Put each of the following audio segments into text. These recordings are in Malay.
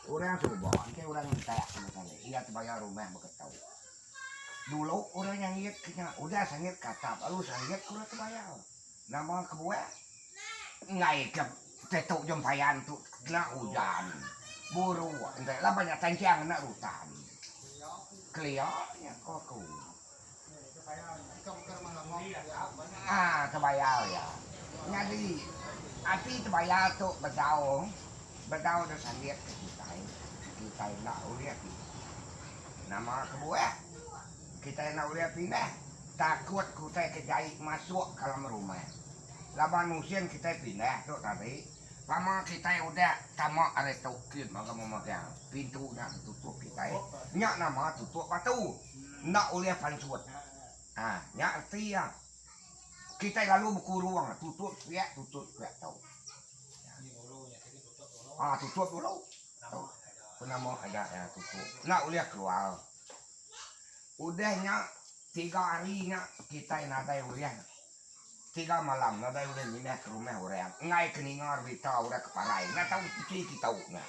orang coba, ke orang minta macam ni, ia terbayar rumah begitu tahu. Dulu orang yang ingat kena, udah sangat kata, lalu sangat kurang terbayar. Nama kebuah, ngai ke tetuk jempayan tu kena hujan, buru, entah lah banyak tancang nak rutan. Keliarnya kau. Terbayar ya. Jadi, api terbayar tu berdaung dah sangat kita nak lihat nama kebuah kita nak lihat pindah takut kita kejai masuk ke dalam rumah laban musim kita pindah tu tadi lama kita udah tamak ada tokin maka memegang pintu nak tutup kita nyak nama tutup batu nak lihat pansut nyak tia kita lalu berkurung tutup ya tahu tutup dulu pernah mau ada ya tutup nak uliah keluar udahnya 3 harinya kita nadai uliah 3 malam nadai uliah ini ke rumah orang ngai keningar berita orang keparai nak tahu kita tahu nak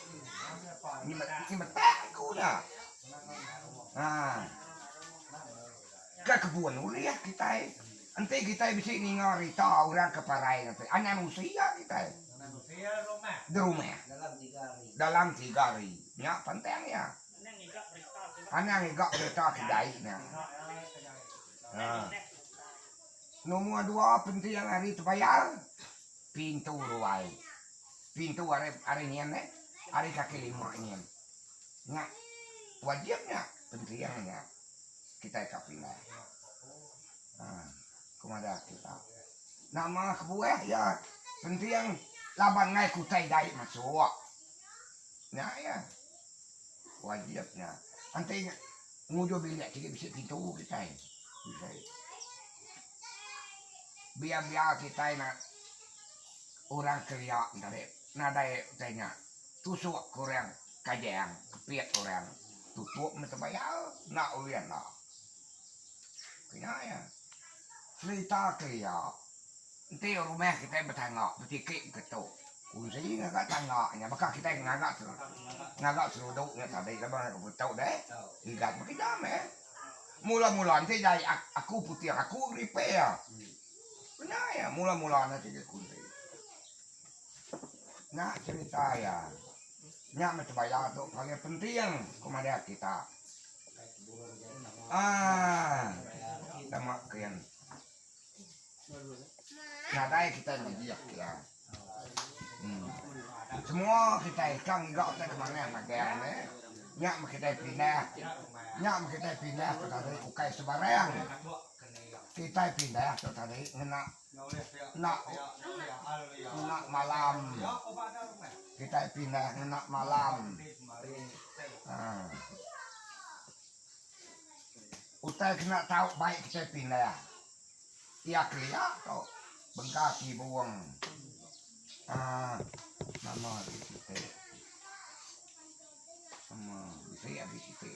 ini betul nak ke kebun uliah kita nanti kita bisa ningar berita orang keparai nanti anak manusia kita di rumah dalam 3 hari ya penting ya anak ngigak berita kedai nomor 2 penting hari terbayar pintu ruai pintu hari ni hari kaki 5 ni nggak wajibnya pentingnya kita kapindah kemana kita nama kebuah ya penting laban ngai kutai dai masuk ya wajibnya nanti ngudo bilik kita bisa pintu kita bisa biar kita nak orang kerja nadai tanya tusuk kurang kajang kepiat orang tutup mesti bayar nak ulian lah kena ya cerita kerja nanti rumah kita bertangga bertikik ketuk usi ngagak tangganya maka kita ngagak seruduknya tadi lepas aku tahu deh ikat makin damai mula-mula nanti dari aku putih aku repair benar ya mula-mula nanti dia kunci nak cerita ya nyak macam bayar tu paling penting kepada kita kita makan nadai kita menjiak ya semua kita ikan gak kita kemana makan nyak kita pindah ke tadi ukai sebarang kita pindah ke tadi nak malam kita pindah nak malam utai kena tahu baik kita pindah ya kelihatan kau bengkaki buang nama di situ sama saya di situ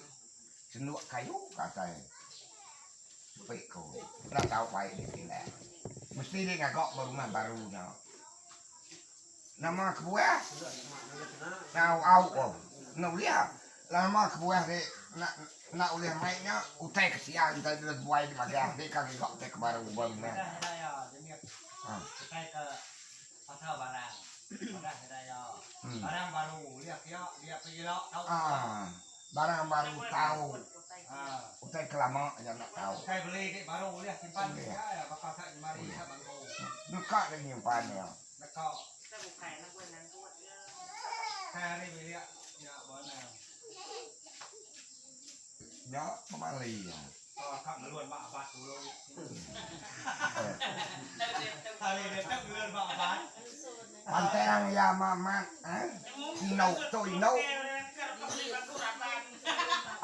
senduk kayu katanya peko nggak tahu baik di sini mesti dia ngagok rumah barunya nama kebuah au nak lihat lama kebuah deh nak uliah mainnya utai kesian kita sudah buai di bagian dia kan ngagok ke baru-barunya pasal barang baru dia pergi tahu barang baru tahu utai kelama aja nak tahu utai beli baru dia simpan ya bakal saya mari bangku buka dan nyimpan ya nakau hari beli ya mana ya kembali ya tak ngeluar mak abad dulu hari dia tak ngeluar mak abad pantang ya mamat inau to inau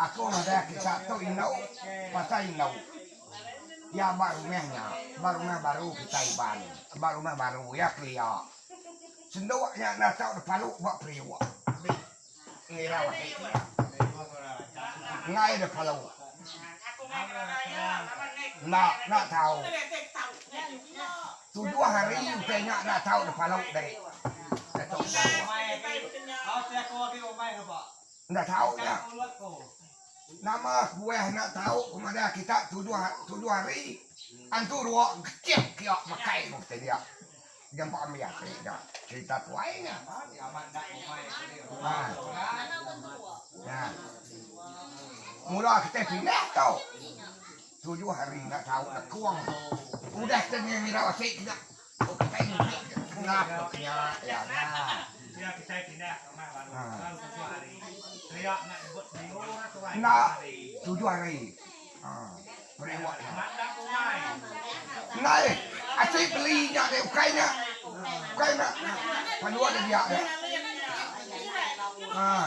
aku ada kisah to inau pasal inau ya baru baru kita iban baru ya kelia sendoknya nak tahu palu buat priwa ngira waktu ngai ada palu nak tahu tu 2 hari tanya nak tahu palu dariเอาแต่กลัวพี่ออกมา ke pak? Ndak tahu Kan ya. keluar ko. Nama gue nak tahu kepada kita 7 hari. Antu ruang kecil kiok makai mesti dia. Yang pak ambil dah. Cerita tuainya. Di aman dak omai. Ah. Ya. Mula kita pindah tau. 7 hari nak tahu nak kuang. Udah tengah mira wasik nak. Oh kita ini kenapa ya nah. Dia kita pindah ke mana baru. Baru 7 hari. Dia nak buat minggu atau hari. Nak 7 hari. Ah. Berewak. Mak dak omai. Này, asyik belinya deh ukainya. Ukainya. Panua dia dia. Ah.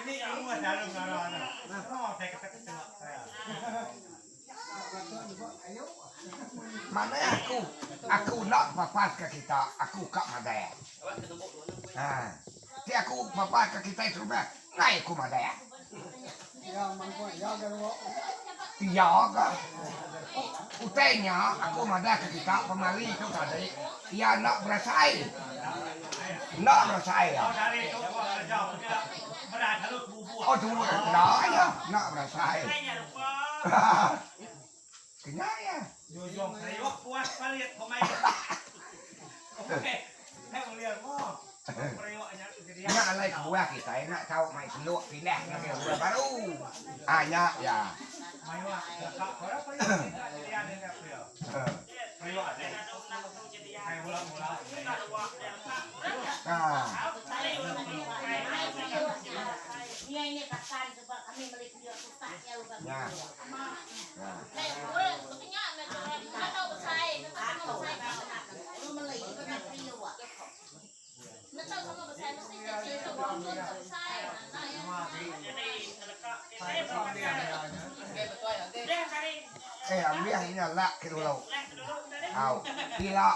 Ini kamu ada dalam Nah, kau saya kata tengok saya. Mana aku nak papas ke kita, aku kat Madaya. Ah. Ti aku papas ke kita itu mah, ngai aku Madaya. Iya ke? Utenya aku Madaya ke kita pemali itu tadi. Ia nak berasai. Nak berasai ya. Kau dari itu kau jauh tidak berat harus bubuk. Oh dulu nak ya, nak berasai. Kenyang ya. Jom saya puas balik pemain. Oke. Saya melihat oh. Periwaknya jadi Nak alai kuah kita nak tahu mai seluk pindah nak kuah baru. Hanya ya. Maiwa, kak, orang periwak jadi ada yang periwak. Periwak deh. Kayak ulang-ulang. Ah. Dia ini kasan sebab kami melihat dia susahnya lupa. Ya. Ya. Lu melihat kan dia wak. Ambil ini lah ke dulu. Au. Bila